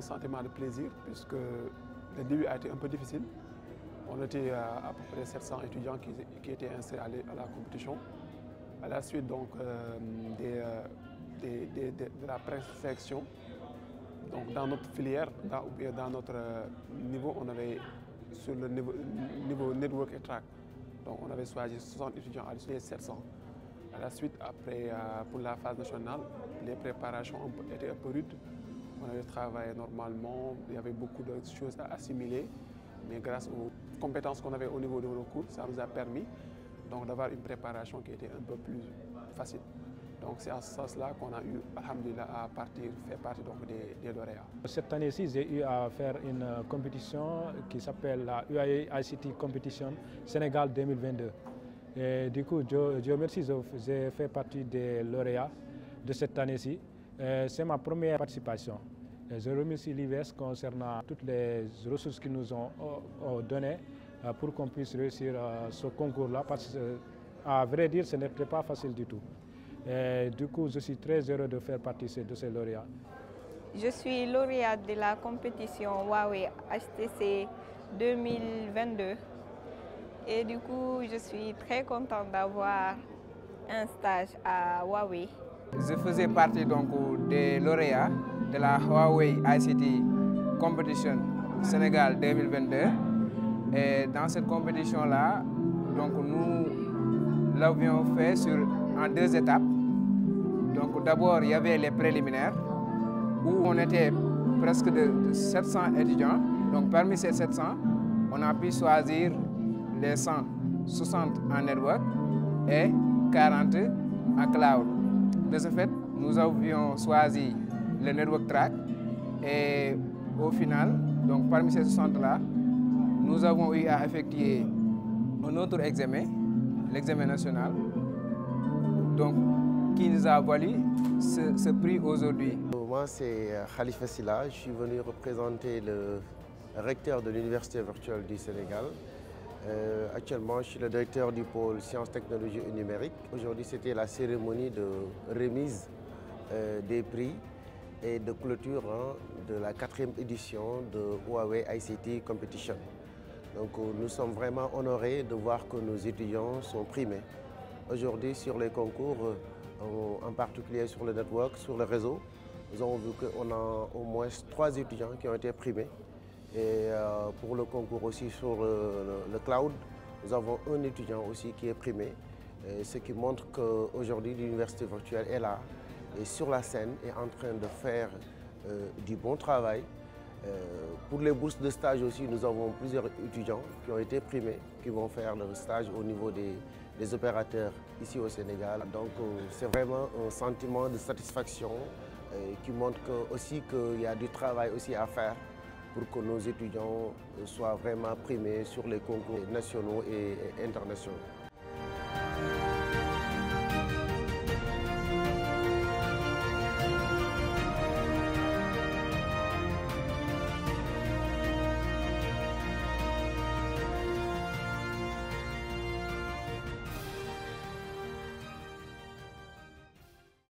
un sentiment de plaisir puisque le début a été un peu difficile. On était à peu près 700 étudiants qui étaient inscrits à la compétition. À la suite donc, de la présélection, donc dans notre filière, dans notre niveau, on avait sur le niveau network et track. Donc on avait choisi 60 étudiants à l'issue des 700. À la suite, après, pour la phase nationale, les préparations étaient un peu rudes. On avait travaillé normalement, il y avait beaucoup de choses à assimiler, mais grâce aux compétences qu'on avait au niveau de nos cours, ça nous a permis d'avoir une préparation qui était un peu plus facile. Donc c'est à ce sens-là qu'on a eu, alhamdulillah, à faire partie donc, des lauréats. Cette année-ci, j'ai eu à faire une compétition qui s'appelle la UAE ICT Competition Sénégal 2022. Et du coup, Dieu merci, j'ai fait partie des lauréats de cette année-ci. C'est ma première participation. Je remercie l'IVS concernant toutes les ressources qu'ils nous ont données pour qu'on puisse réussir ce concours-là, parce que, à vrai dire, ce n'était pas facile du tout. Et du coup, je suis très heureux de faire partie de ces lauréats. Je suis lauréate de la compétition Huawei HTC 2022. Et du coup, je suis très contente d'avoir un stage à Huawei. Je faisais partie donc des lauréats de la Huawei ICT Competition Sénégal 2022. Et dans cette compétition-là, donc nous l'avions fait en deux étapes. Donc d'abord, il y avait les préliminaires où on était presque de 700 étudiants. Donc parmi ces 700, on a pu choisir les 160 en network et 40 en cloud. De ce fait, nous avions choisi le network track et au final, donc parmi ces 60-là, nous avons eu à effectuer un autre examen, l'examen national, donc, qui nous a valu ce prix aujourd'hui. Moi, c'est Khalifa Silla. Je suis venu représenter le recteur de l'Université virtuelle du Sénégal. Actuellement, je suis le directeur du pôle sciences, technologies et numériques. Aujourd'hui, c'était la cérémonie de remise des prix et de clôture de la 4e édition de Huawei ICT Competition. Donc, nous sommes vraiment honorés de voir que nos étudiants sont primés. Aujourd'hui, sur les concours, en particulier sur le network, sur le réseau, nous avons vu qu'on a au moins 3 étudiants qui ont été primés. Et pour le concours aussi sur le cloud, nous avons un étudiant aussi qui est primé. Ce qui montre qu'aujourd'hui, l'université virtuelle est là, et sur la scène, est en train de faire du bon travail. Pour les bourses de stage aussi, nous avons plusieurs étudiants qui ont été primés, qui vont faire leur stage au niveau des opérateurs ici au Sénégal. Donc c'est vraiment un sentiment de satisfaction qui montre aussi qu'il y a du travail aussi à faire pour que nos étudiants soient vraiment primés sur les concours nationaux et internationaux.